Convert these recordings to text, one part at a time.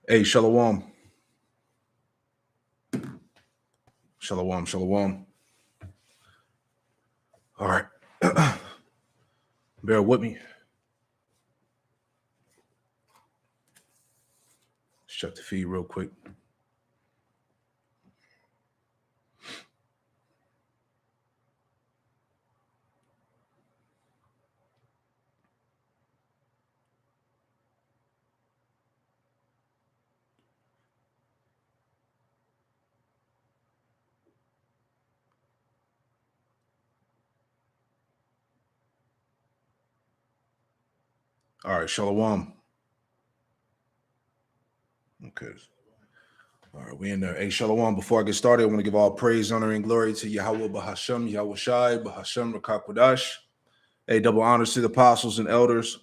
Hey, Shalom. Shalom, Shalom. All right. Bear with me. Let's check the feed real quick. All right, Shalom. Okay. All right, we in there. Hey, Shalom. Before I get started, I want to give all praise, honor, and glory to Yahweh Bahashem, Yahweh Shai, Bahashem Rakakwadash. Hey, double honors to the apostles and elders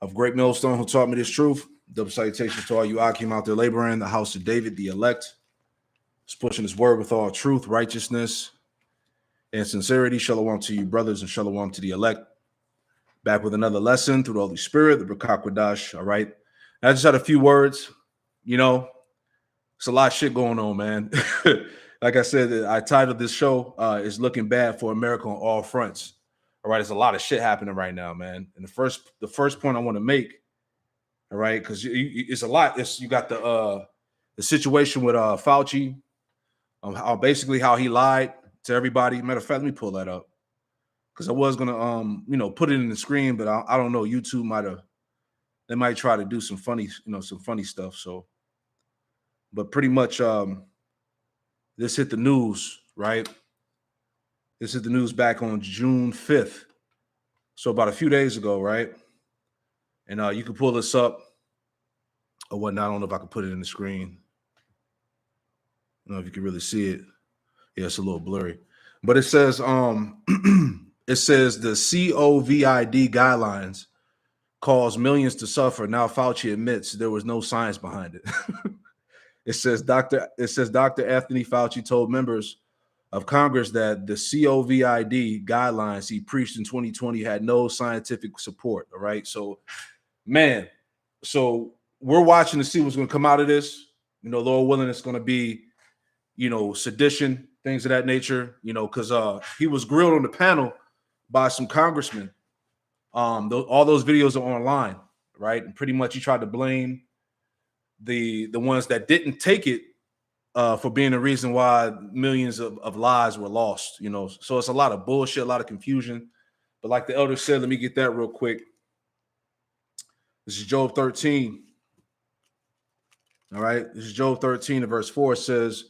of Great Millstone who taught me this truth. Double salutations to all you Akim out there laboring, the house of David, the elect. Just pushing his word with all truth, righteousness, and sincerity. Shalom to you, brothers, and shalom to the elect. Back with another lesson through the Holy Spirit, the Rakakwadash. All right. I just had a few words. You know, it's a lot of shit going on, man. Like I said, I titled this show is Looking Bad for America on All Fronts. All right, there's a lot of shit happening right now, man. And the first point I want to make, all right, because it's a lot. You got the situation with Fauci, how he lied to everybody. Matter of fact, let me pull that up because I was gonna put it in the screen, but I don't know. YouTube might try to do some funny stuff. So, but pretty much this hit the news, right? This hit the news back on June 5th. So about a few days ago, right? And you can pull this up or whatnot. I don't know if I can put it in the screen. I don't know if you can really see it. Yeah, it's a little blurry. But it says it says the COVID guidelines caused millions to suffer. Now Fauci admits there was no science behind it. It says Dr. Anthony Fauci told members of Congress that the COVID guidelines he preached in 2020 had no scientific support. All right. So, man, we're watching to see what's going to come out of this. Lord willing, it's going to be, sedition, things of that nature, because he was grilled on the panel by some congressmen. All those videos are online, right? And pretty much he tried to blame the ones that didn't take it for being the reason why millions of lives were lost, So it's a lot of bullshit, a lot of confusion. But like the elder said, let me get that real quick. This is Job 13. All right. This is Job 13 and verse 4. It says,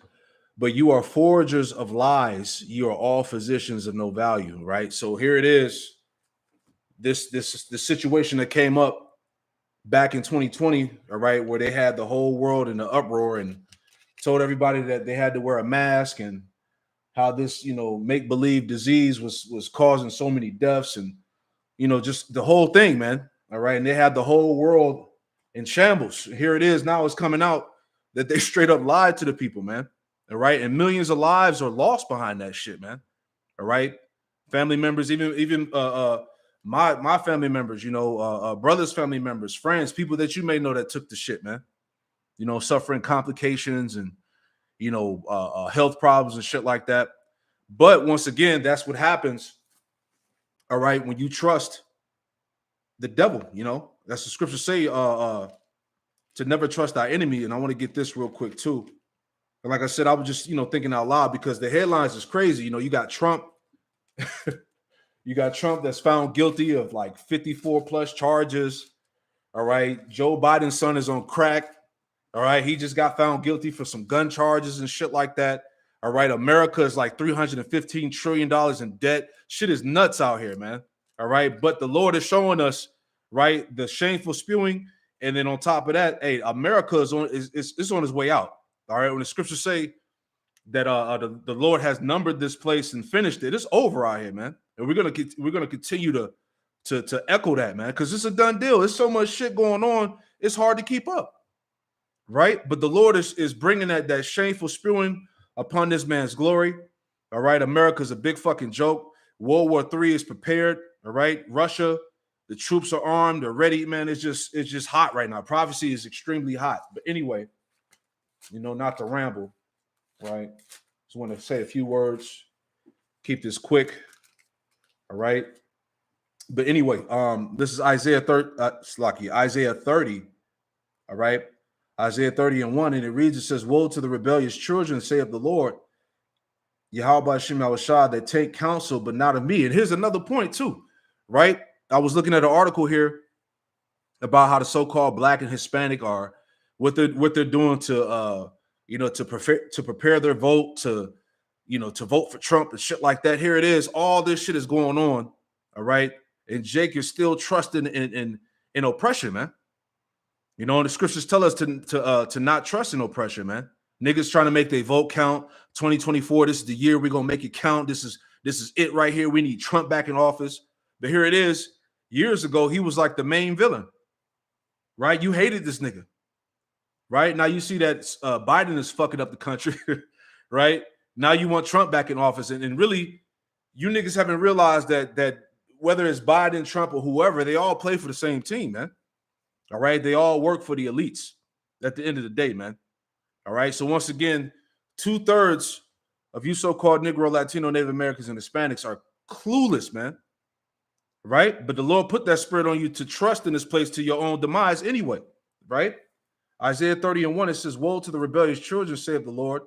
but you are forgers of lies. You are all physicians of no value. Right. So here it is. This situation that came up back in 2020. All right. Where they had the whole world in the uproar and told everybody that they had to wear a mask and how this, make-believe disease was causing so many deaths and, just the whole thing, man. All right. And they had the whole world in shambles. Here it is. Now it's coming out that they straight up lied to the people, man. All right. And millions of lives are lost behind that shit, man. All right. Family members, even my family members, brothers, family members, friends, people that you may know that took the shit, man. Suffering complications and, health problems and shit like that. But once again, that's what happens. All right. When you trust the devil, that's the scripture say, to never trust our enemy. And I want to get this real quick too. And like I said, I was just, thinking out loud because the headlines is crazy. You got Trump. You got Trump that's found guilty of like 54 plus charges. All right. Joe Biden's son is on crack. All right. He just got found guilty for some gun charges and shit like that. All right. America is like $315 trillion in debt. Shit is nuts out here, man. All right. But the Lord is showing us, right, the shameful spewing. And then on top of that, hey, America is on its way out. All right. When the scriptures say that the Lord has numbered this place and finished it, it's over out here, man. And we're gonna continue to echo that, man, because it's a done deal. There's so much shit going on, it's hard to keep up. Right. But the Lord is bringing that shameful spewing upon this man's glory. All right. America's a big fucking joke. World War III is prepared. All right. Russia, The troops are armed, they're ready, man. It's just hot right now. Prophecy is extremely hot. But anyway, not to ramble, right? Just want to say a few words. Keep this quick. All right. But anyway, this is Isaiah 30, Isaiah 30. All right. Isaiah 30:1, and it reads, it says, woe to the rebellious children, saith the Lord, Yahweh Hashem Yahushua, that take counsel, but not of me. And here's another point too, right? I was looking at an article here about how the so-called Black and Hispanic are, what they're doing to to prepare their vote, to vote for Trump and shit like that. Here it is. All this shit is going on. All right. And Jake is still trusting in oppression, man. And the scriptures tell us to not trust in oppression, man. Niggas trying to make their vote count. 2024, this is the year we're gonna make it count. This is it right here. We need Trump back in office. But here it is. Years ago, he was like the main villain, right? You hated this nigga, right? Now you see that Biden is fucking up the country, right? Now you want Trump back in office, and really, you niggas haven't realized that whether it's Biden, Trump, or whoever, they all play for the same team, man. All right, they all work for the elites at the end of the day, man. All right, so once again, 2/3 of you so-called Negro, Latino, Native Americans, and Hispanics are clueless, man. Right? But the Lord put that spirit on you to trust in this place to your own demise anyway, right? Isaiah 30:1, it says, woe to the rebellious children, saith the Lord,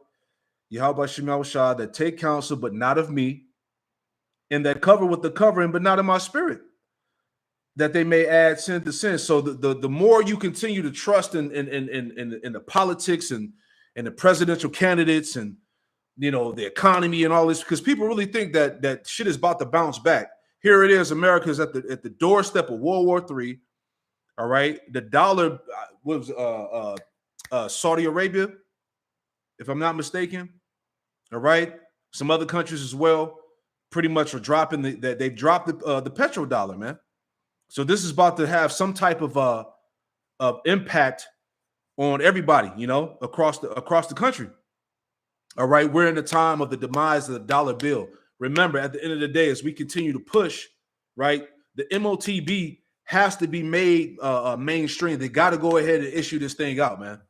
Yahweh Hashem Yahushua, that take counsel, but not of me, and that cover with the covering, but not of my spirit, that they may add sin to sin. So the more you continue to trust in the politics and the presidential candidates and the economy and all this, because people really think that shit is about to bounce back. Here it is. America's at the doorstep of World War III. All right, the dollar was Saudi Arabia, if I'm not mistaken. All right, some other countries as well, pretty much are dropping they've dropped the petrodollar, man. So this is about to have some type of impact on everybody, across the country. All right, we're in the time of the demise of the dollar bill. Remember, at the end of the day, as we continue to push, right, the MOTB has to be made mainstream. They got to go ahead and issue this thing out, man.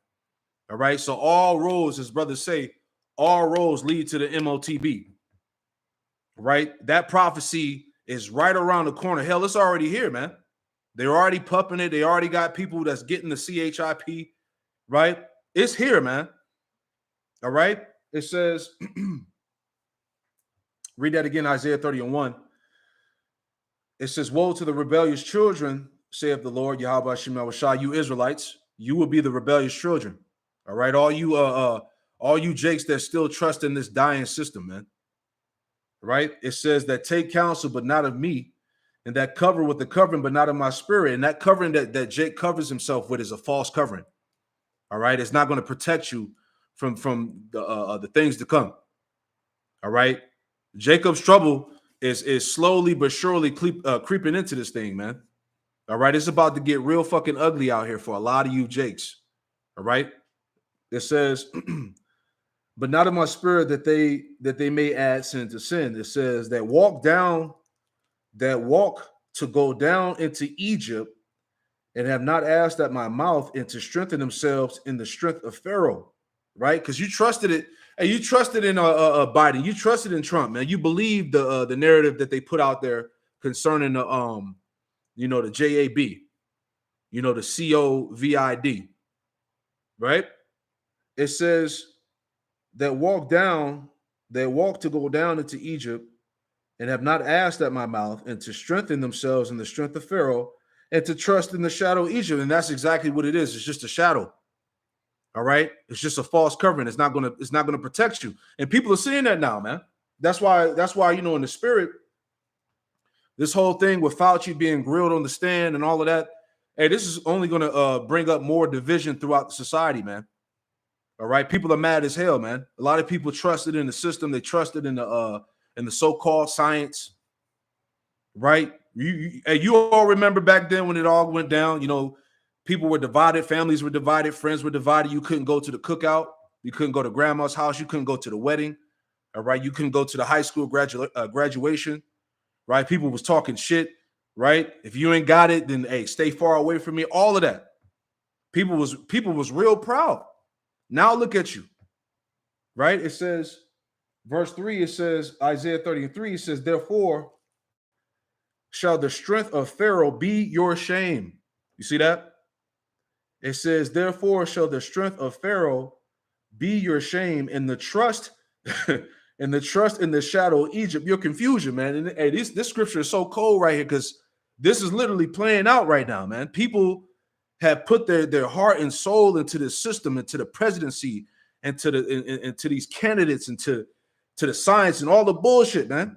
All right, so all roads, as brothers say, all roads lead to the MOTB. Right, that prophecy is right around the corner. Hell, it's already here, man. They're already pumping it. They already got people that's getting the CHIP, right? It's here, man. All right, it says. Read that again, Isaiah 30:1. It says, woe to the rebellious children, saith the Lord, Yahweh Hashem Yahushua, you Israelites, you will be the rebellious children. All right, all you Jakes that still trust in this dying system, man. Right? It says that take counsel, but not of me, and that cover with the covering, but not of my spirit. And that covering that Jake covers himself with is a false covering. All right, it's not going to protect you from the things to come. All right. Jacob's trouble is slowly but surely creeping into this thing, man. All right, it's about to get real fucking ugly out here for a lot of you Jakes. All right, it says, but not of my spirit that they may add sin to sin. It says that walk to go down into Egypt and have not asked at my mouth, and to strengthen themselves in the strength of Pharaoh. Right, because you trusted it. Hey, you trusted in Biden. You trusted in Trump, man. You believed the narrative that they put out there concerning the JAB, the COVID, right? It says that walk to go down into Egypt and have not asked at my mouth, and to strengthen themselves in the strength of Pharaoh, and to trust in the shadow of Egypt. And that's exactly what it is. It's just a shadow. All right, it's just a false covering. It's not gonna protect you, and people are seeing that now, man. That's why in the spirit, this whole thing with Fauci being grilled on the stand and all of that. Hey, this is only gonna bring up more division throughout the society, man. All right, people are mad as hell, man. A lot of people trusted in the system. They trusted in the so-called science, right? You all remember back then when it all went down, people were divided, families were divided, friends were divided. You couldn't go to the cookout. You couldn't go to grandma's house. You couldn't go to the wedding. All right. You couldn't go to the high school graduation. Right. People was talking shit. right? If you ain't got it, then hey, stay far away from me. All of that. People was real proud. Now look at you, right? It says, verse 3, it says, Isaiah 33, it says, therefore shall the strength of Pharaoh be your shame. You see that? It says, therefore shall the strength of Pharaoh be your shame, and the trust and the trust in the shadow of Egypt, your confusion, man. And hey, this scripture is so cold right here because this is literally playing out right now, man. People have put their heart and soul into the system, into the presidency, and to these candidates, and to the science and all the bullshit, man.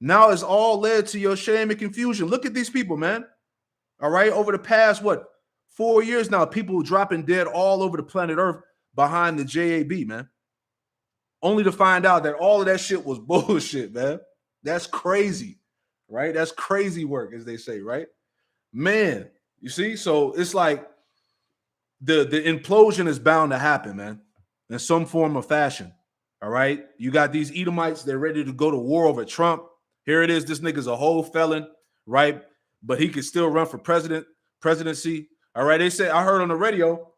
Now it's all led to your shame and confusion. Look at these people, man. All right, over the past 4 years now, people dropping dead all over the planet Earth behind the JAB, man. Only to find out that all of that shit was bullshit, man. That's crazy, right? That's crazy work, as they say, right? Man, you see? So it's like the implosion is bound to happen, man, in some form or fashion. All right. You got these Edomites, they're ready to go to war over Trump. Here it is. This nigga's a whole felon, right? But he could still run for presidency. All right. They said, I heard on the radio,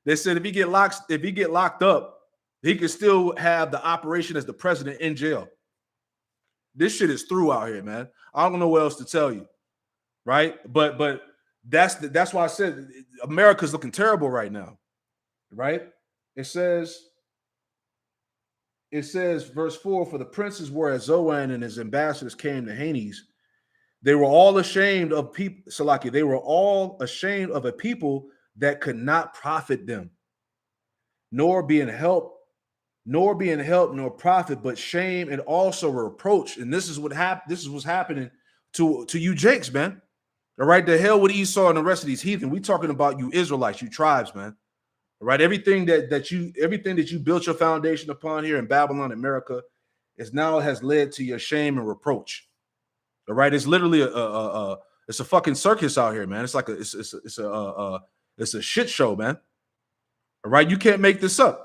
they said if he get locked up, he could still have the operation as the president in jail. This shit is through out here, man. I don't know what else to tell you, right? But that's why I said America's looking terrible right now, right? It says, verse 4, for the princes were at Zoan and his ambassadors came to Hanes. They were all ashamed of people, Salaki, they were all ashamed of a people that could not profit them, nor being helped, nor profit, but shame and also reproach. And this is what happened. This is what's happening to you Jakes, man. All right, the hell with Esau and the rest of these heathen. We talking about you Israelites, you tribes, man. All right, everything that you built your foundation upon here in Babylon, America, is now has led to your shame and reproach. All right, it's literally it's a fucking circus out here, man. It's like it's a shit show, man. All right, you can't make this up.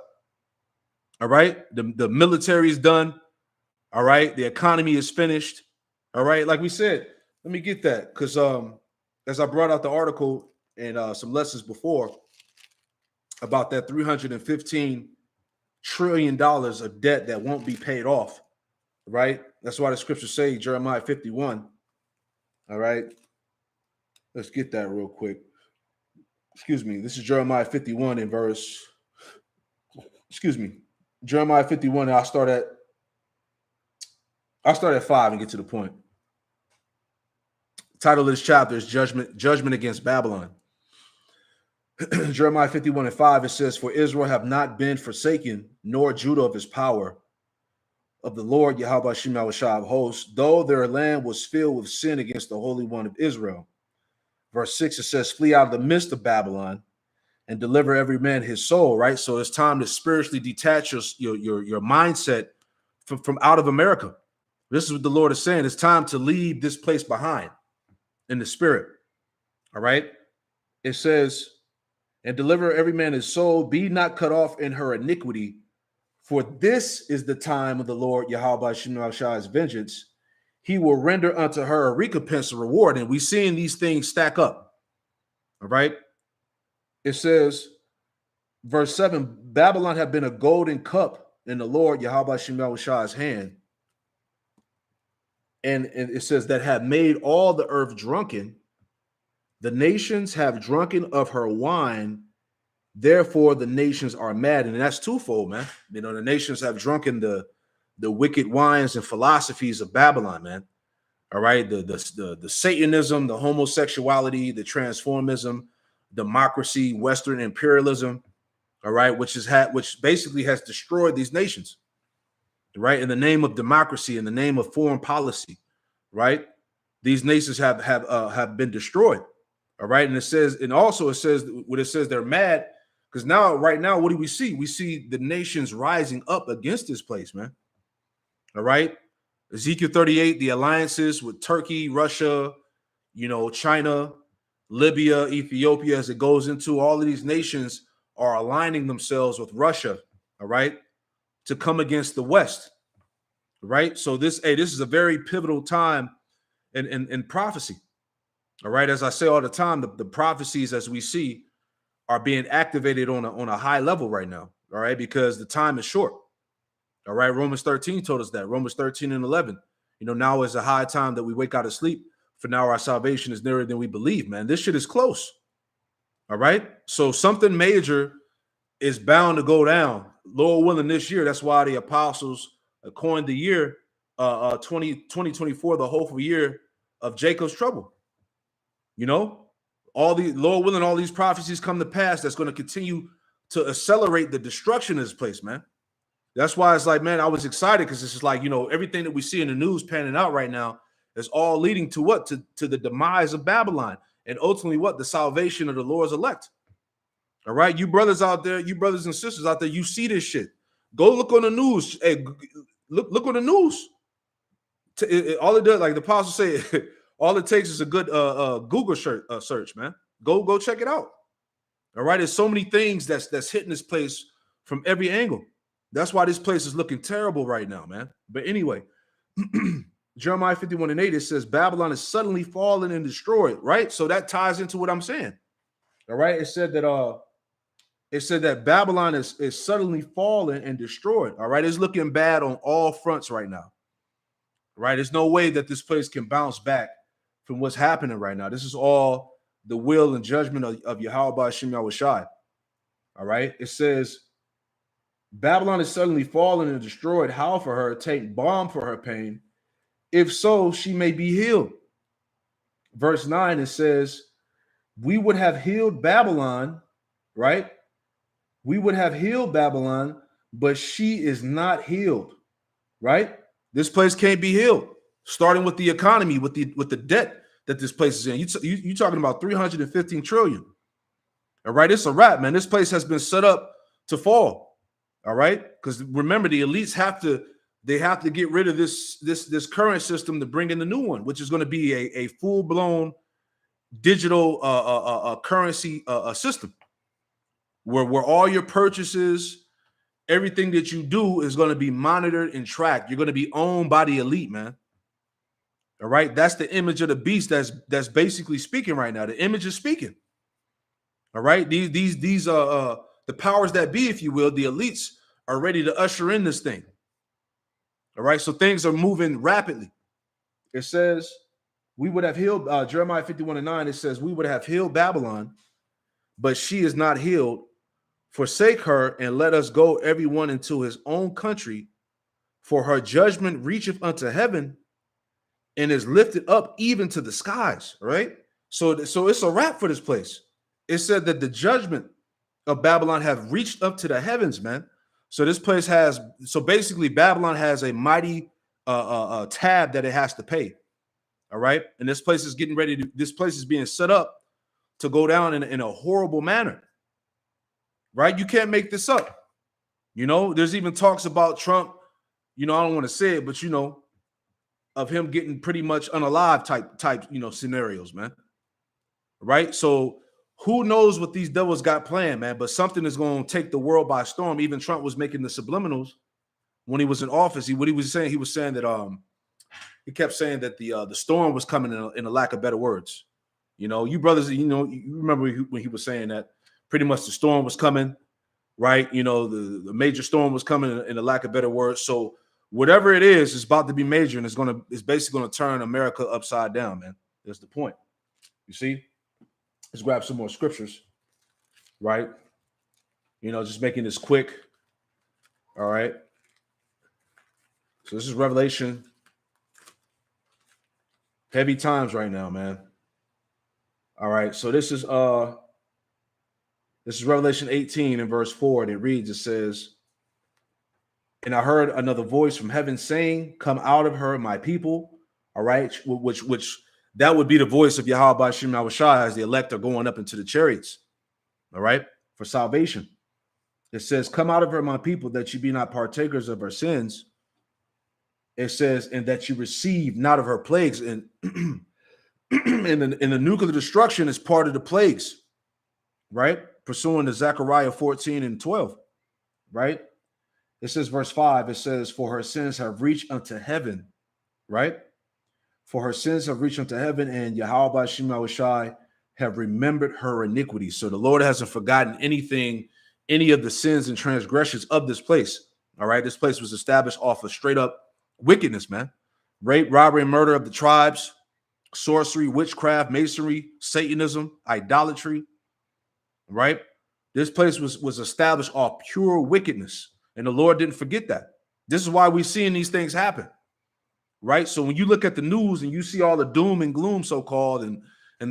All right, the military is done. All right, the economy is finished. All right, like we said, let me get that because as I brought out the article and some lessons before about that $315 trillion of debt that won't be paid off. Right, that's why the scriptures say Jeremiah 51. All right, let's get that real quick. Excuse me, this is Jeremiah 51 in verse. Excuse me. Jeremiah 51, and I'll start at 5 and get to the point. The title of this chapter is Judgment against Babylon. Jeremiah 51 and 5, it says, for Israel have not been forsaken, nor Judah of his power, of the Lord Yahweh Shem Yahushua of hosts, though their land was filled with sin against the Holy One of Israel. Verse 6, it says, flee out of the midst of Babylon, and deliver every man his soul, right? So it's time to spiritually detach your mindset from out of America. This is what the Lord is saying. It's time to leave this place behind in the spirit. All right. It says, and deliver every man his soul, be not cut off in her iniquity, for this is the time of the Lord Yahweh Shem Yahushua's vengeance. He will render unto her a recompense, a reward. And we're seeing these things stack up. All right. It says, verse 7, Babylon had been a golden cup in the Lord Yahweh Shem Yahushua's hand. And it says that had made all the earth drunken. The nations have drunken of her wine. Therefore, the nations are mad. And that's twofold, man. You know, the nations have drunken the wicked wines and philosophies of Babylon, man. All right. The Satanism, the homosexuality, the transformism, democracy, Western imperialism, all right, which basically has destroyed these nations, right? In the name of democracy, in the name of foreign policy, right? These nations have been destroyed, all right. And it says they're mad because right now, what do we see? We see the nations rising up against this place, man. All right. Ezekiel 38, the alliances with Turkey, Russia, China, Libya, Ethiopia, as it goes into all of these nations are aligning themselves with Russia, all right, to come against the West, right? So this is a very pivotal time in prophecy. All right. As I say all the time, the prophecies as we see are being activated on a high level right now. All right, because the time is short. All right. Romans 13 told us that. Romans 13 and 11. Now is a high time that we wake out of sleep. For now, our salvation is nearer than we believe, man. This shit is close. All right. So something major is bound to go down. Lord willing, this year. That's why the apostles coined the year 2024, the hopeful year of Jacob's trouble. All the Lord willing, all these prophecies come to pass. That's going to continue to accelerate the destruction of this place, man. That's why it's like, man, I was excited because it's just like, everything that we see in the news panning out right now is all leading to what? To the demise of Babylon and ultimately what? The salvation of the Lord's elect. All right, you brothers out there, you brothers and sisters out there, you see this shit. Go look on the news. Hey, look on the news. All it does, like the apostle say, all it takes is a good Google search, man. Go check it out. All right, there's so many things that's hitting this place from every angle. That's why this place is looking terrible right now, man. But anyway, Jeremiah 51 and 8, it says Babylon is suddenly fallen and destroyed, right? So that ties into what I'm saying. All right, it said that Babylon is suddenly fallen and destroyed. All right, it's looking bad on all fronts right now. Right, there's no way that this place can bounce back from what's happening right now. This is all the will and judgment of Yahweh Ba'ashem Yahushai. All right, it says Babylon is suddenly fallen and destroyed. How for her? Take balm for her pain. If so, she may be healed. Verse 9, it says, we would have healed Babylon, right? We would have healed Babylon, but she is not healed, right? This place can't be healed, starting with the economy, with the debt that this place is in. You talking about 315 trillion. All right, it's a wrap, man. This place has been set up to fall. All right, because remember, the elites have to get rid of this current system to bring in the new one, which is going to be a full-blown digital currency system where all your purchases, everything that you do is going to be monitored and tracked. You're going to be owned by the elite, man. All right, that's the image of the beast that's basically speaking right now. The image is speaking. All right, these the powers that be, if you will, the elites are ready to usher in this thing. All right, so things are moving rapidly. It says we would have healed Jeremiah 51 and 9. It says we would have healed Babylon, but she is not healed. Forsake her and let us go everyone into his own country, for her judgment reacheth unto heaven and is lifted up even to the skies. All right, so it's a wrap for this place. It said that the judgment of Babylon have reached up to the heavens, man. So this place basically Babylon has a mighty tab that it has to pay. All right, and this place is getting ready this place is being set up to go down in a horrible manner. Right, you can't make this up. There's even talks about Trump. I don't want to say it, but of him getting pretty much unalive type scenarios, man. Right, so. Who knows what these devils got planned, man? But something is going to take the world by storm. Even Trump was making the subliminals when he was in office. He was saying that he kept saying that the storm was coming in a lack of better words. You brothers, you remember when he was saying that pretty much the storm was coming, right? The major storm was coming in a lack of better words. So whatever it is, it's about to be major, and it's basically going to turn America upside down, man. That's the point. You see. Let's grab some more scriptures, right? Just making this quick. All right. So this is Revelation. Heavy times right now, man. All right. So this is Revelation 18 and verse 4. And it reads, it says, and I heard another voice from heaven saying, come out of her, my people. All right. Which that would be the voice of Yahweh Ba'ashem Yahushai as the elect are going up into the chariots, all right, for salvation. It says, come out of her, my people, that you be not partakers of her sins. It says, and that you receive not of her plagues. And in the nuclear destruction is part of the plagues, right? Pursuing to Zechariah 14 and 12, right? It says, verse 5, it says, for her sins have reached unto heaven, right? For her sins have reached unto heaven, and Yahweh Shem Shai have remembered her iniquities. So the Lord hasn't forgotten anything, any of the sins and transgressions of this place. All right. This place was established off of straight up wickedness, man. Rape, robbery, and murder of the tribes, sorcery, witchcraft, masonry, Satanism, idolatry. Right. This place was established off pure wickedness. And the Lord didn't forget that. This is why we're seeing these things happen. Right. So when you look at the news and you see all the doom and gloom, so-called, and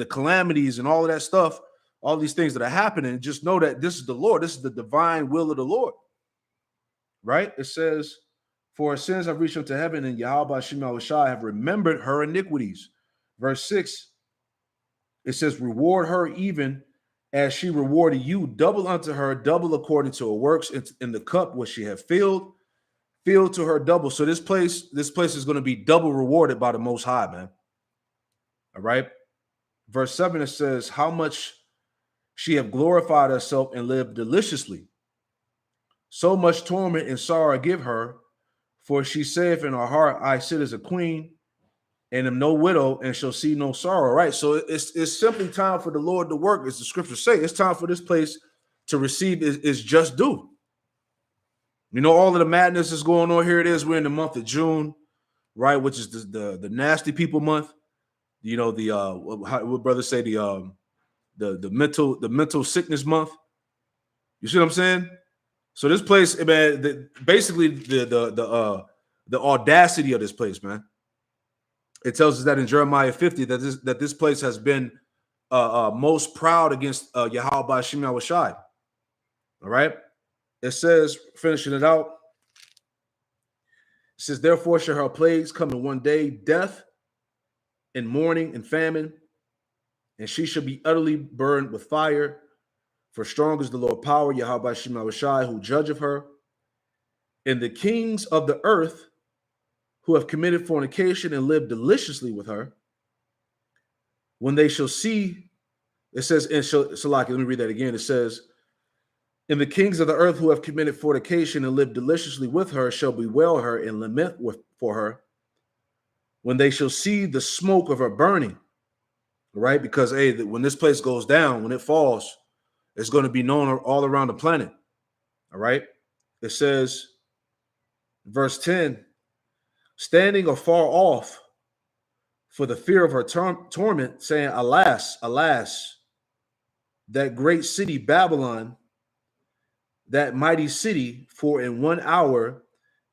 the calamities and all of that stuff, all these things that are happening, just know that this is the Lord. This is the divine will of the Lord. Right. It says, for her sins have reached unto heaven, and Yahweh Shem Shai have remembered her iniquities. Verse 6, it says, reward her even as she rewarded you, double unto her, double according to her works, in the cup which she have filled to her double. So this place is going to be double rewarded by the Most High, man. All right. Verse 7, it says, how much she have glorified herself and lived deliciously. So much torment and sorrow I give her, for she saith in her heart, I sit as a queen and am no widow and shall see no sorrow. Right. So it's simply time for the Lord to work, as the scriptures say. It's time for this place to receive is just due. You know, all of the madness is going on. Here it is. We're in the month of June, right? Which is the nasty people month. You know, the what brothers say, the mental sickness month. You see what I'm saying? So this place, man, basically the audacity of this place, man. It tells us that in Jeremiah 50 that this place has been most proud against Yahweh Shem Shai. All right. It says, finishing it out, it says, therefore shall her plagues come in one day, death and mourning and famine, and she shall be utterly burned with fire. For strong is the Lord power, Yahweh Shem Shai, who judgeth her. And the kings of the earth who have committed fornication and lived deliciously with her, when they shall see, it says, in Salaki, let me read that again. It says, and the kings of the earth who have committed fornication and lived deliciously with her shall bewail her and lament for her when they shall see the smoke of her burning. Right? Because, hey, when this place goes down, when it falls, it's going to be known all around the planet. All right? It says, verse 10, standing afar off for the fear of her torment, saying, alas, alas, that great city Babylon, that mighty city, for in 1 hour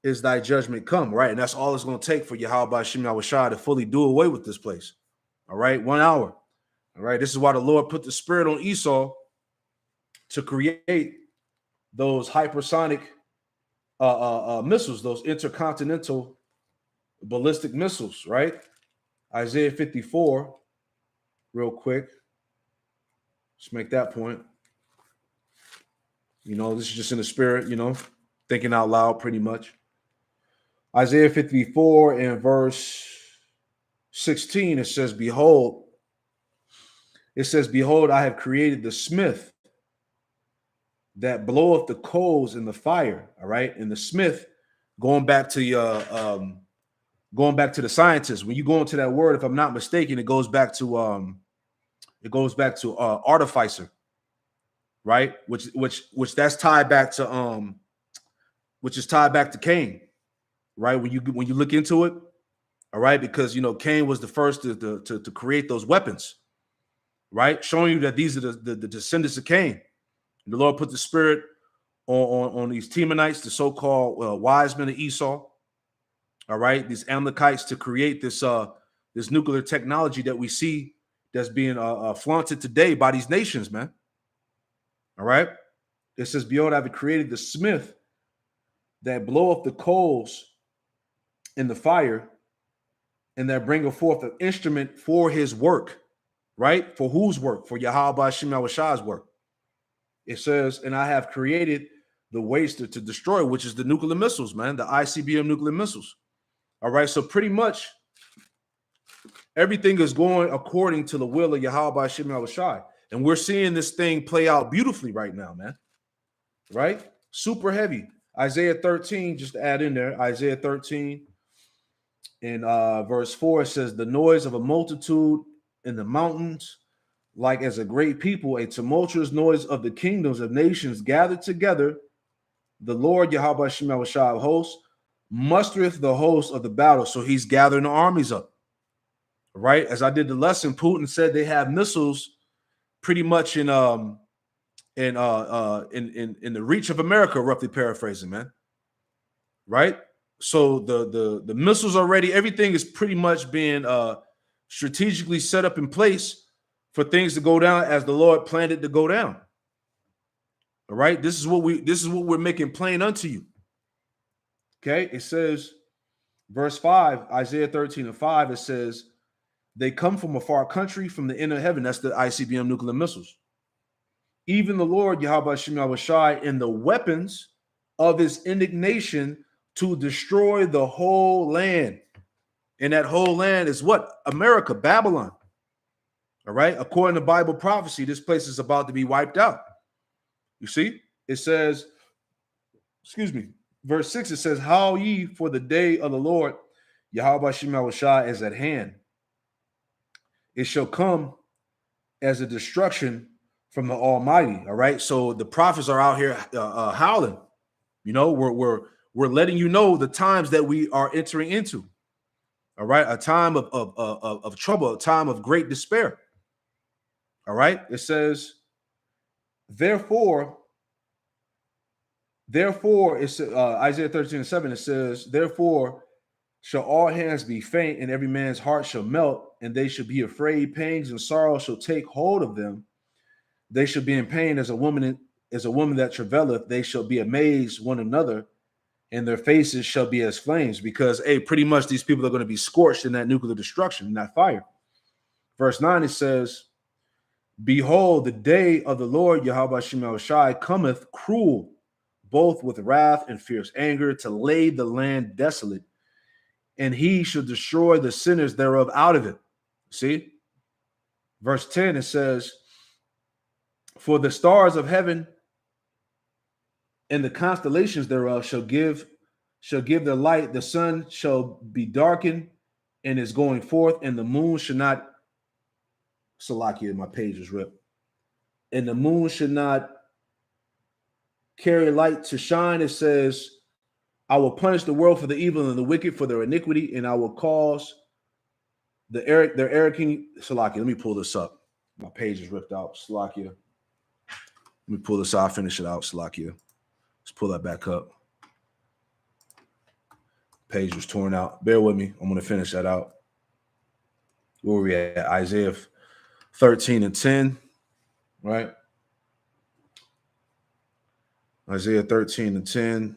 is thy judgment come. Right. And that's all it's going to take for Yahweh Shem Shai to fully do away with this place. All right. 1 hour. All right. This is why the Lord put the spirit on Esau to create those hypersonic missiles, those intercontinental ballistic missiles. Right. Isaiah 54, real quick. Let's make that point. You know, this is just in the spirit, you know, thinking out loud pretty much. Isaiah 54 and verse 16, it says, behold, I have created the smith that bloweth the coals in the fire. All right. And the smith, going back to the scientists, when you go into that word, if I'm not mistaken, it goes back to artificer. Right, which that's tied back to which is tied back to Cain, right? When you look into it, all right, because you know Cain was the first to create those weapons, right? Showing you that these are the descendants of Cain. And the Lord put the spirit on these Temanites, the so-called wise men of Esau, all right, these Amalekites, to create this nuclear technology that we see that's being flaunted today by these nations, man. All right. It says, behold, I have created the smith that bloweth the coals in the fire, and that bringeth forth an instrument for his work. Right? For whose work? For Yahweh Shem Shai's work. It says, and I have created the waster to destroy, which is the nuclear missiles, man, the ICBM nuclear missiles. All right. So pretty much everything is going according to the will of Yahweh Shem Shai. And we're seeing this thing play out beautifully right now, man. Right? Super heavy. Isaiah 13, just to add in there, Isaiah 13 In verse 4, it says, the noise of a multitude in the mountains, like as a great people, a tumultuous noise of the kingdoms of nations gathered together. The Lord Yahweh Shemel Shah of hosts mustereth the host of the battle. So he's gathering the armies up. Right? As I did the lesson, Putin said they have missiles pretty much in the reach of America, roughly paraphrasing, man. Right? So the missiles are ready. Everything is pretty much being strategically set up in place for things to go down as the Lord planned it to go down. All right, this is what we're making plain unto you. Okay, it says, verse 5, Isaiah 13:5, it says, they come from a far country, from the inner heaven. That's the ICBM nuclear missiles. Even the Lord Yahweh Shemel Shai in the weapons of his indignation to destroy the whole land. And that whole land is what? America, Babylon. All right. According to Bible prophecy, this place is about to be wiped out. You see, it says, verse 6, it says, how ye, for the day of the Lord Yahweh Shemel Shai is at hand. It shall come as a destruction from the Almighty. All right. So the prophets are out here howling. You know, we're letting you know the times that we are entering into. All right, a time of trouble, a time of great despair. All right, it says, therefore, it's Isaiah 13:7. It says, therefore shall all hands be faint, and every man's heart shall melt, and they shall be afraid. Pangs and sorrow shall take hold of them. They shall be in pain as a woman that travaileth. They shall be amazed one another, and their faces shall be as flames, because pretty much these people are going to be scorched in that nuclear destruction, in that fire. Verse 9, it says, behold, the day of the Lord Yahweh Shemel Shai cometh cruel, both with wrath and fierce anger, to lay the land desolate, and he shall destroy the sinners thereof out of it. See? Verse 10, it says, for the stars of heaven and the constellations thereof shall give their light. The sun shall be darkened and is going forth, and the moon should not. Salakia, my page is ripped. And the moon should not carry light to shine. It says, I will punish the world for the evil and the wicked for their iniquity, and I will cause their arrogant. Salakia, let me pull this up. My page is ripped out. Salakia. Let me pull this out. I'll finish it out. Salakia. Let's pull that back up. Page was torn out. Bear with me. I'm going to finish that out. Where were we at? Isaiah 13:10, right? Isaiah 13:10.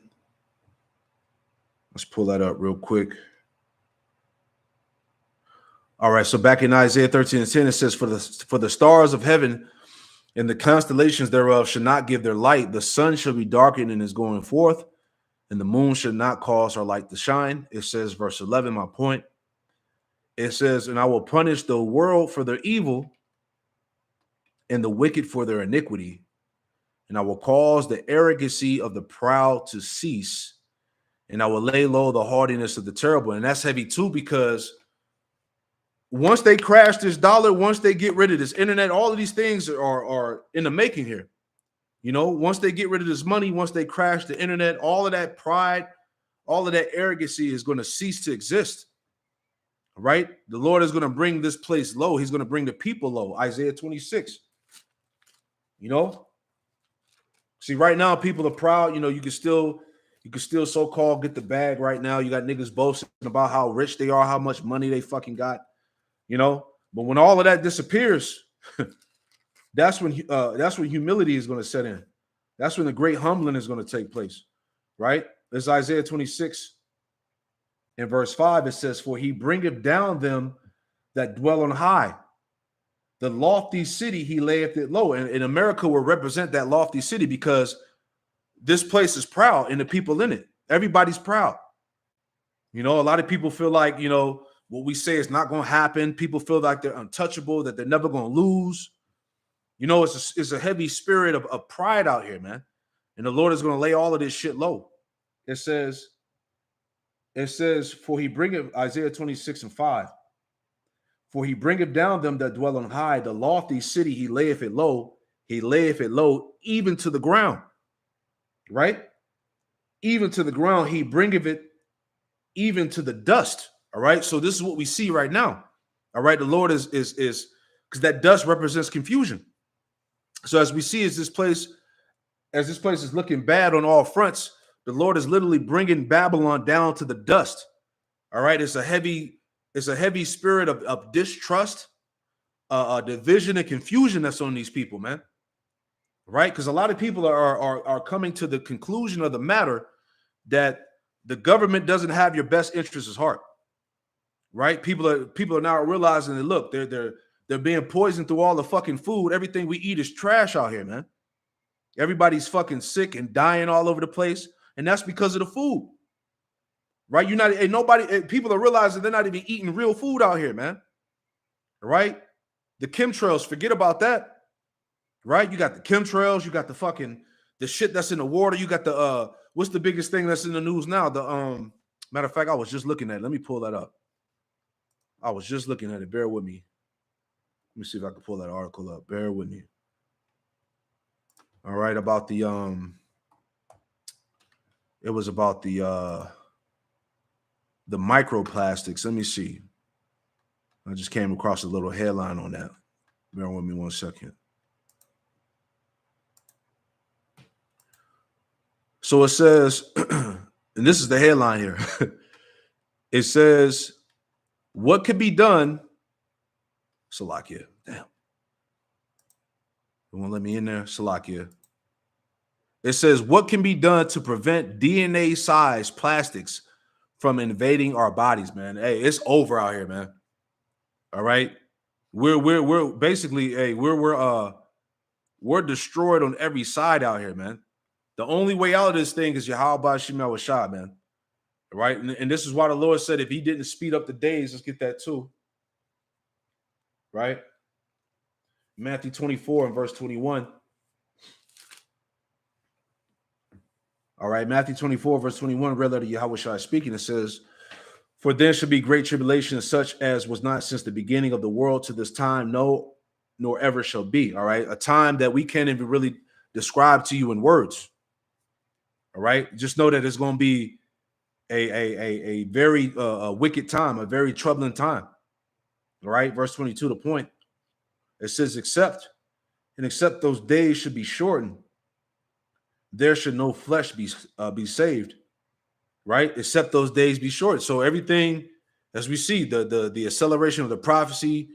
Let's pull that up real quick. All right, so back in Isaiah 13:10, it says, for the stars of heaven and the constellations thereof shall not give their light. The sun shall be darkened and is going forth, and the moon should not cause her light to shine. It says, verse 11, my point. It says, and I will punish the world for their evil and the wicked for their iniquity, and I will cause the arrogancy of the proud to cease, and I will lay low the haughtiness of the terrible. And that's heavy too, because once they crash this dollar, once they get rid of this internet, all of these things are in the making here. You know, once they get rid of this money, once they crash the internet, all of that pride, all of that arrogancy is going to cease to exist. Right? The Lord is going to bring this place low. He's going to bring the people low. Isaiah 26. You know? See, right now, people are proud. You know, you can still so-called get the bag right now. You got niggas boasting about how rich they are, how much money they fucking got. You know, but when all of that disappears, that's when humility is going to set in. That's when the great humbling is going to take place, right? There's Isaiah 26 in verse 5. It says, for he bringeth down them that dwell on high. The lofty city he layeth it low. And America will represent that lofty city, because this place is proud and the people in it. Everybody's proud. You know, a lot of people feel like, you know, what we say is not going to happen. People feel like they're untouchable, that they're never going to lose. You know, it's a heavy spirit of pride out here, man. And the Lord is going to lay all of this shit low. It says, It says, for he bringeth, Isaiah 26:5, for he bringeth down them that dwell on high, the lofty city, he layeth it low, even to the ground, right? Even to the ground, he bringeth it even to the dust. All right. So this is what we see right now. All right. The Lord is because that dust represents confusion. So as we see, as this place is looking bad on all fronts, the Lord is literally bringing Babylon down to the dust. All right. It's a heavy spirit of distrust, division, and confusion that's on these people, man. Right. Because a lot of people are coming to the conclusion of the matter that the government doesn't have your best interests at heart. Right? People are now realizing that, look, they're being poisoned through all the fucking food. Everything we eat is trash out here, man. Everybody's fucking sick and dying all over the place, and that's because of the food. Right? People are realizing they're not even eating real food out here, man. Right? The chemtrails, forget about that. Right? You got the chemtrails, you got the shit that's in the water, you got the what's the biggest thing that's in the news now? The matter of fact, I was just looking at it. Let me pull that up. I was just looking at it. Bear with me. Let me see if I can pull that article up. Bear with me. All right, about the it was about the microplastics. Let me see. I just came across a little headline on that. Bear with me 1 second. So it says, and this is the headline here. It says, what could be done? Salakia. Damn. They won't let me in there. Salakia. It says, what can be done to prevent DNA-sized plastics from invading our bodies, man? Hey, it's over out here, man. All right. We're basically, hey, we're destroyed on every side out here, man. The only way out of this thing is Yahweh Shemel Washah, man. Right? And this is why the Lord said if he didn't speed up the days, let's get that too. Right? Matthew 24 and verse 21. All right, Matthew 24, verse 21, read letter Yahweh Shai speaking. It says, for there shall be great tribulation, such as was not since the beginning of the world to this time, no, nor ever shall be. All right, a time that we can't even really describe to you in words. All right, just know that it's going to be a very wicked time, a very troubling time. All right, verse 22, the point. It says, except those days should be shortened, there should no flesh be saved. Right, except those days be short. So everything, as we see, the acceleration of the prophecies,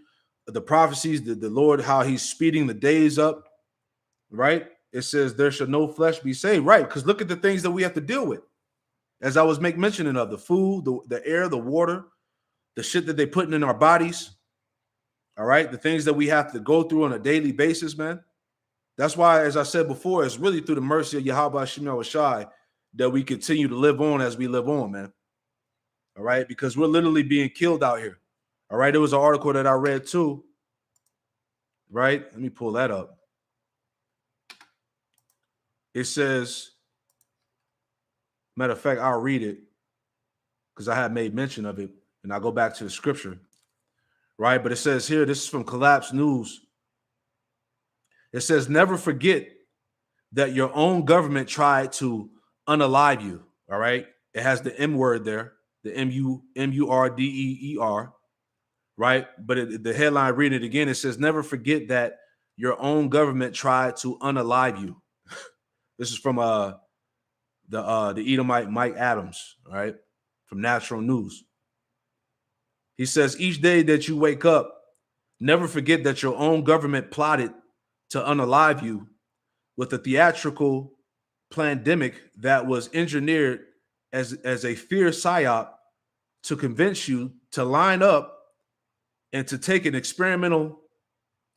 the Lord, how he's speeding the days up. Right, it says there should no flesh be saved. Right, because look at the things that we have to deal with. As I was mentioning of the food, the air, the water, the shit that they're putting in our bodies. All right, the things that we have to go through on a daily basis, man. That's why, as I said before, it's really through the mercy of Yahweh Shemel Washai that we continue to live on as we live on, man. All right, because we're literally being killed out here. All right, there was an article that I read too. Right, let me pull that up. It says, matter of fact, I'll read it because I had made mention of it, and I'll go back to the scripture. Right, but it says here, this is from Collapse News. It says, never forget that your own government tried to unalive you. All right, it has the M word there, the MURDEER. Right, but the headline, read it again. It says, never forget that your own government tried to unalive you. This is from the Edomite Mike Adams. All right, from Natural News. He says, each day that you wake up, never forget that your own government plotted to unalive you with a theatrical pandemic that was engineered as a fear psyop to convince you to line up and to take an experimental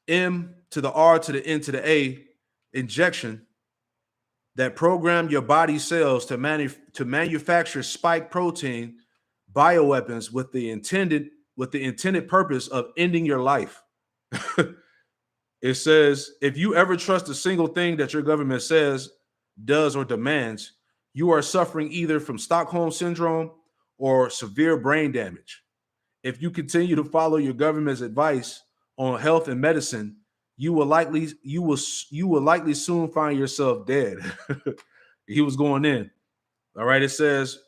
M to the R to the N to the A injection that programmed your body cells to manufacture spike protein bioweapons with the intended purpose of ending your life. It says, if you ever trust a single thing that your government says, does, or demands, you are suffering either from Stockholm syndrome or severe brain damage. If you continue to follow your government's advice on health and medicine, you will likely soon find yourself dead. He was going in. All right. It says,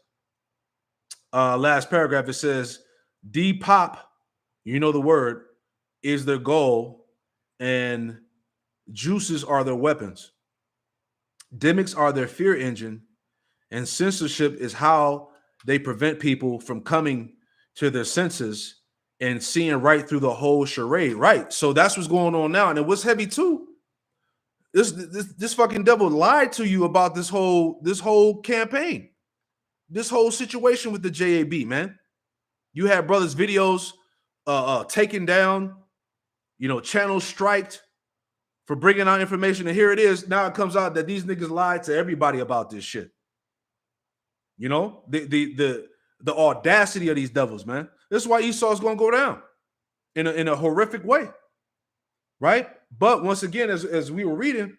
last paragraph, it says, Depop, you know the word, is their goal, and juices are their weapons. Demics are their fear engine, and censorship is how they prevent people from coming to their senses and seeing right through the whole charade. Right. So that's what's going on now. And it was heavy too. This fucking devil lied to you about this whole campaign, this whole situation with the JAB, man. You had brothers' videos taken down, channels striked for bringing out information, and here it is. Now it comes out that these niggas lied to everybody about this shit. The audacity of these devils, man. This is why Esau's going to go down in a horrific way, right? But once again, as we were reading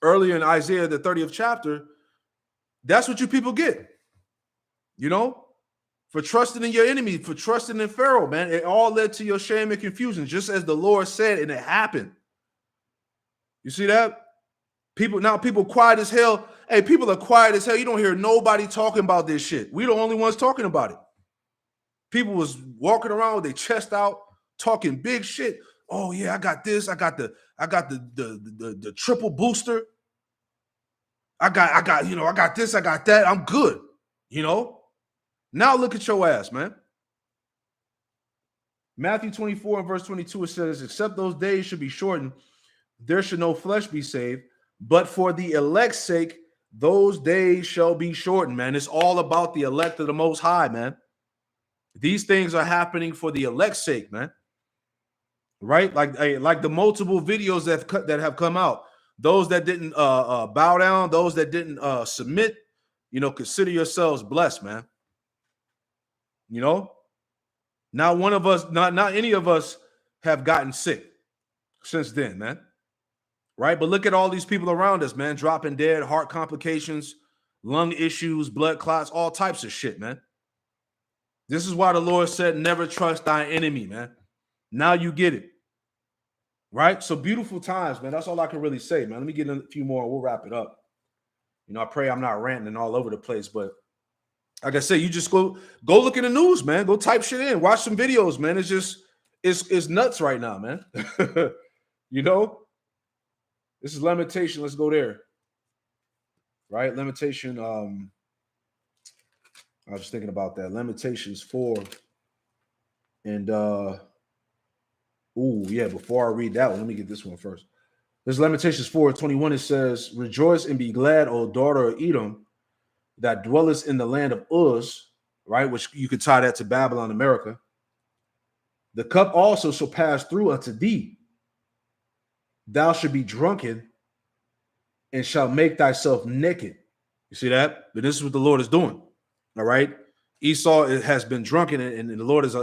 earlier in Isaiah, the 30th chapter, that's what you people get, for trusting in your enemy, for trusting in Pharaoh, man. It all led to your shame and confusion, just as the Lord said, and it happened. You see that? People quiet as hell. Hey, people are quiet as hell. You don't hear nobody talking about this shit. We're the only ones talking about it. People was walking around with their chest out, talking big shit. Oh yeah, I got this. I got the triple booster. I got this. I got that. I'm good. Now look at your ass, man. Matthew 24 and verse 22, it says, except those days should be shortened, there should no flesh be saved. But for the elect's sake, those days shall be shortened, man. It's all about the elect of the Most High, man. These things are happening for the elect's sake, man. Right? Like the multiple videos that have come out. Those that didn't bow down, those that didn't submit, consider yourselves blessed, man. Not one of us, not any of us have gotten sick since then, man. Right? But look at all these people around us, man, dropping dead, heart complications, lung issues, blood clots, all types of shit, man. This is why the Lord said, never trust thy enemy, man. Now you get it. Right? So beautiful times, man. That's all I can really say, man. Let me get in a few more and we'll wrap it up. I pray I'm not ranting all over the place, but like I said, you just go look in the news, man. Go type shit in, watch some videos, man. It's nuts right now, man. This is Lamentation. Let's go there. Right? Lamentation. I was thinking about that. Lamentations 4. And before I read that one, let me get this one first. This Lamentations 4:21. It says, rejoice and be glad, O daughter of Edom, that dwellest in the land of Uz, right? Which you could tie that to Babylon, America. The cup also shall pass through unto thee. Thou shalt be drunken and shalt make thyself naked. You see that? But this is what the Lord is doing. All right. Esau has been drunken, and the Lord has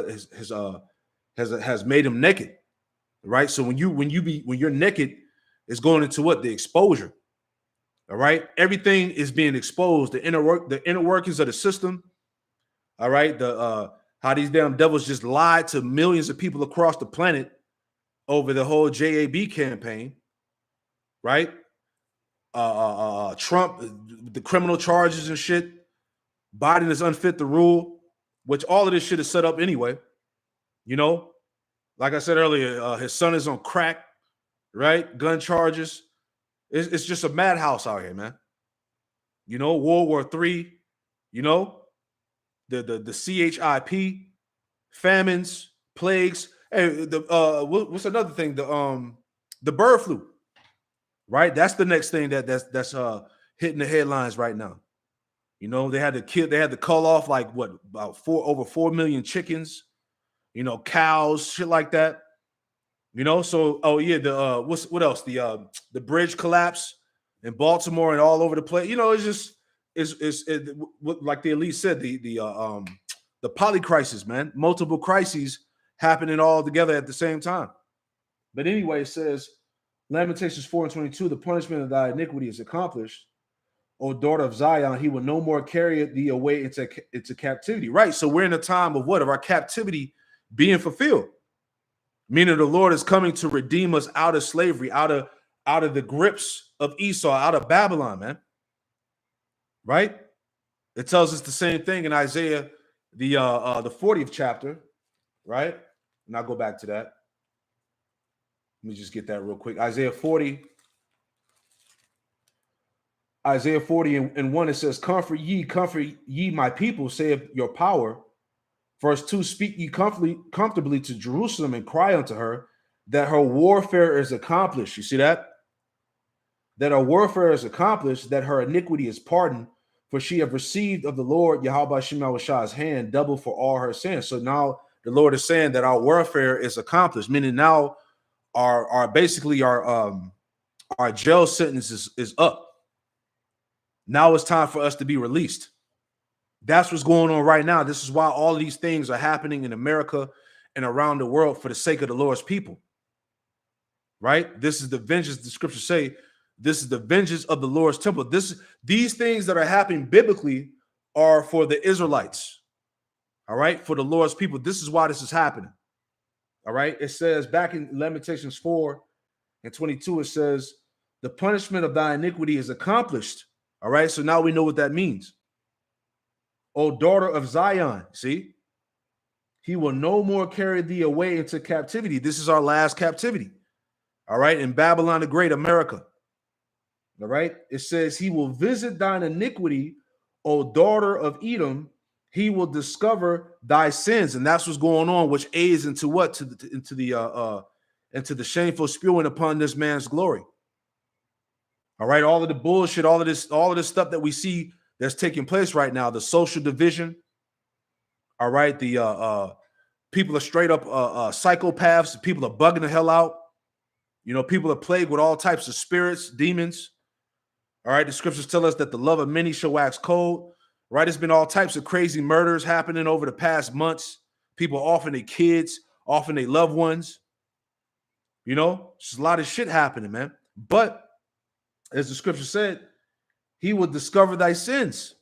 made him naked. Right. So when you're naked, it's going into what? The exposure. All right. Everything is being exposed. The inner workings of the system. All right. How these damn devils just lied to millions of people across the planet over the whole JAB campaign, right? Trump, the criminal charges and shit. Biden is unfit to rule, which all of this shit is set up anyway. Like I said earlier, his son is on crack, right? Gun charges. It's just a madhouse out here, man. World War III, the CHIP, famines, plagues. Hey, what's another thing? The bird flu, right? That's the next thing that's hitting the headlines right now. They had to cull off about over 4 million chickens, cows, shit like that. So what else? The bridge collapse in Baltimore and all over the place. It's like the elite said, the polycrisis, man, multiple crises happening all together at the same time. But anyway, it says, Lamentations 4:22, the punishment of thy iniquity is accomplished. O daughter of Zion, he will no more carry thee away into captivity. Right. So we're in a time of what? Of our captivity being fulfilled. Meaning the Lord is coming to redeem us out of slavery, out of the grips of Esau, out of Babylon, man. Right? It tells us the same thing in Isaiah, the 40th chapter, right? And I'll go back to that. Let me just get that real quick. Isaiah 40 and 1, it says, comfort ye, my people, saith your power. Verse 2, speak ye comfortably to Jerusalem and cry unto her that her warfare is accomplished. You see that? That her warfare is accomplished, that her iniquity is pardoned, for she have received of the Lord Yahweh Shemawashah's hand double for all her sins. So now the Lord is saying that our warfare is accomplished, meaning now our jail sentence is up. Now it's time for us to be released. That's what's going on right now. This is why all of these things are happening in America and around the world for the sake of the Lord's people. Right? This is the vengeance, the scriptures say, this is the vengeance of the Lord's temple. These things that are happening biblically are for the Israelites. All right? For the Lord's people. This is why this is happening. All right? It says back in Lamentations 4:22, it says, the punishment of thy iniquity is accomplished. All right? So now we know what that means. O daughter of Zion, see? He will no more carry thee away into captivity. This is our last captivity. All right? In Babylon the Great, America. All right? It says, he will visit thine iniquity, O daughter of Edom. He will discover thy sins. And that's what's going on, which aids into what? Into the shameful spewing upon this man's glory. All right? All of the bullshit, all of this stuff that we see that's taking place right now, the social division. All right? The people are straight up psychopaths. People are bugging the hell out. You know, people are plagued with all types of spirits, demons. All right, the scriptures tell us that the love of many shall wax cold. Right, there's been all types of crazy murders happening over the past months. People offing their kids, offing their loved ones. You know, there's a lot of shit happening, man. But as the scripture said, he will discover thy sins.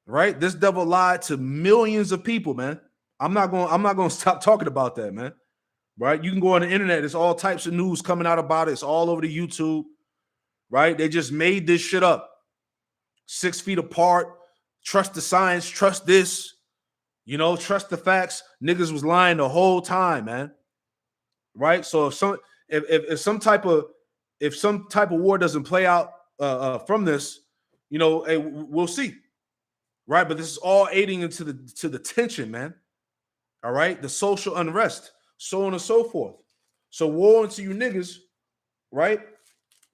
Right, this devil lied to millions of people, man. I'm not going to stop talking about that, man. Right, you can go on the internet. There's all types of news coming out about it. It's all over the YouTube. Right? They just made this shit up. 6 feet apart. Trust the science. Trust this. You know, trust the facts. Niggas was lying the whole time, man. Right? So if some type of war doesn't play out from this, you know, hey, we'll see. Right? But this is all aiding into the tension, man. All right? The social unrest, so on and so forth. So woe unto you niggas, right?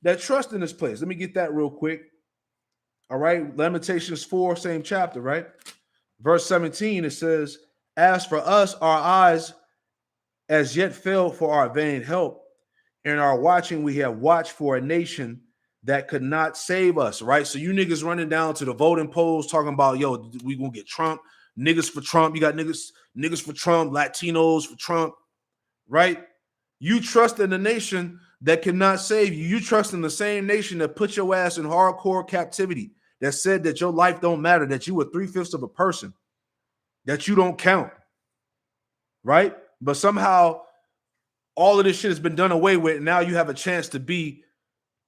That trust in this place. Let me get that real quick. All right. Lamentations 4, same chapter, right? Verse 17, it says, as for us, our eyes as yet failed for our vain help. In our watching, we have watched for a nation that could not save us, right? So you niggas running down to the voting polls talking about, yo, we gonna get Trump, niggas for Trump. You got niggas for Trump, Latinos for Trump, right? You trust in the nation that cannot save you. You trust in the same nation that put your ass in hardcore captivity, that said that your life don't matter, that you were 3/5 of a person, that you don't count, right? But somehow all of this shit has been done away with, and now you have a chance to be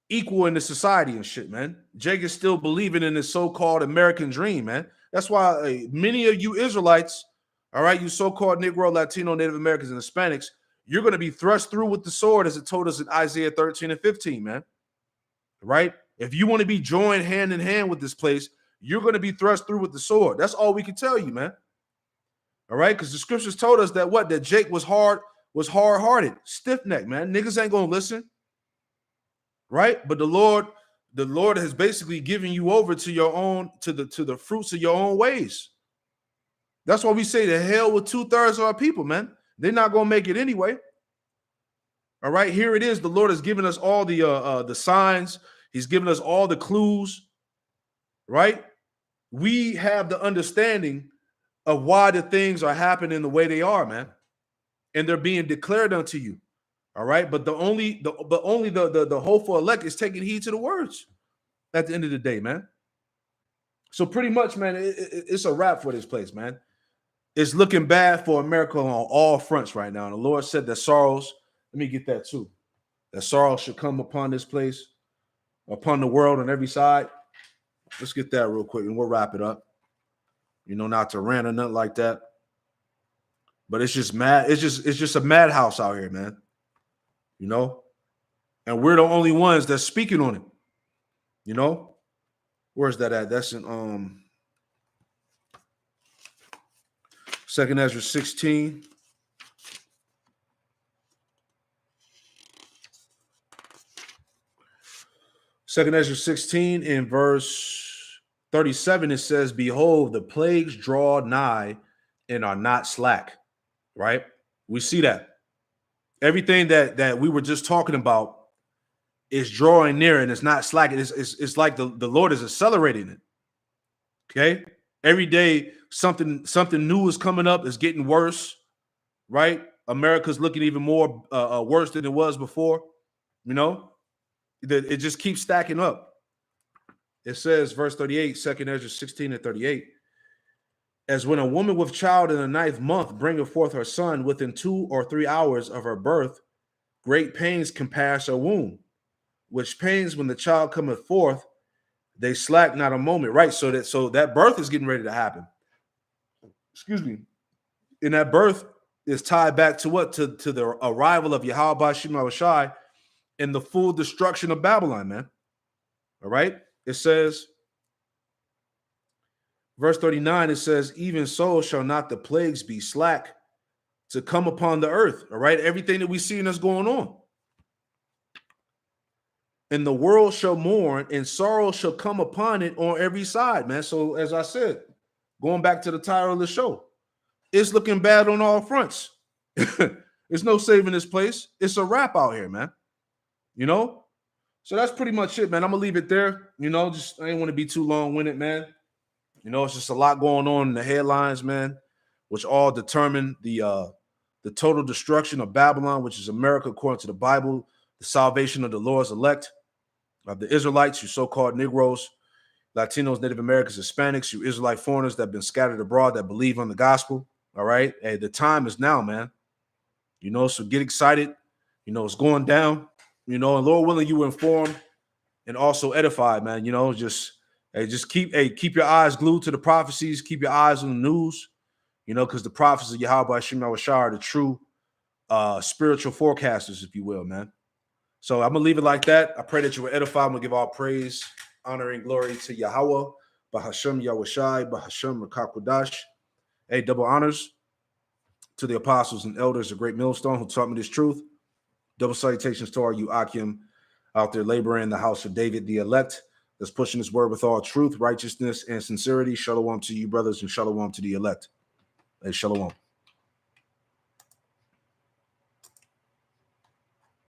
equal in the society and shit, man. Jake is still believing in this so-called American dream, man. That's why many of you Israelites, all right, you so-called Negro, Latino, Native Americans, and Hispanics, you're going to be thrust through with the sword, as it told us in Isaiah 13 and 15, man. Right? If you want to be joined hand in hand with this place, you're going to be thrust through with the sword. That's all we can tell you, man. All right? Because the scriptures told us that what? That Jake was hard-hearted, stiff-necked, man. Niggas ain't going to listen. Right? But the Lord has basically given you over to your own, to the fruits of your own ways. That's why we say the hell with 2/3 of our people, man. They're not going to make it anyway. All right, here it is. The Lord has given us all the signs. He's given us all the clues, right? We have the understanding of why the things are happening the way they are, man. And they're being declared unto you. All right, but only the hopeful elect is taking heed to the words at the end of the day, man. So pretty much, man, it's a wrap for this place, man. It's looking bad for America on all fronts right now. And the Lord said that sorrows, let me get that too, that sorrow should come upon this place, upon the world on every side. Let's get that real quick and we'll wrap it up. You know, not to rant or nothing like that. But it's just mad. It's just a madhouse out here, man. You know? And we're the only ones that's speaking on it. You know? Where's that at? That's in 2nd Ezra 16. Second Ezra 16 in verse 37, it says, behold, the plagues draw nigh and are not slack. Right? We see that. Everything that we were just talking about is drawing near and it's not slacking. It's like the Lord is accelerating it. Okay? Every day something new is coming up. It's getting worse. Right? America's looking even more worse than it was before. You know? It just keeps stacking up. It says, verse 38, 2nd Ezra 16 and 38, as when a woman with child in the 9th month bringeth forth her son within 2 or 3 hours of her birth, great pains compass her womb, which pains when the child cometh forth, they slack not a moment. Right, so that birth is getting ready to happen. Excuse me. And that birth is tied back to what? To the arrival of Yahweh Bashim Awashai and the full destruction of Babylon, man. All right, it says, verse 39, it says, even so shall not the plagues be slack to come upon the earth. All right, everything that we see that's going on. And the world shall mourn and sorrow shall come upon it on every side, man. So as I said, going back to the title of the show, it's looking bad on all fronts. There's no saving this place. It's a wrap out here, man. You know? So that's pretty much it, man. I'm going to leave it there. You know, just I ain't want to be too long-winded, man. You know, it's just a lot going on in the headlines, man, which all determine the total destruction of Babylon, which is America, according to the Bible, the salvation of the Lord's elect, of the Israelites, you so-called Negroes, Latinos, Native Americans, Hispanics, you Israelite foreigners that have been scattered abroad that believe on the gospel. All right. Hey, the time is now, man. You know, so get excited. You know, it's going down. You know, and Lord willing, you were informed and also edified, man. You know, just keep your eyes glued to the prophecies. Keep your eyes on the news. You know, because the prophets of Yahweh Hashem Awashai are the true spiritual forecasters, if you will, man. So I'm gonna leave it like that. I pray that you were edified. I'm gonna give all praise, honor, and glory to Yahweh, Bahashem Yahushai, Bahashem Rakakwadash. Hey, double honors to the apostles and elders of Great Millstone who taught me this truth. Double salutations to our Akim out there laboring in the house of David, the elect, that's pushing this word with all truth, righteousness, and sincerity. Shalom to you, brothers, and shalom to the elect. Hey, shalom.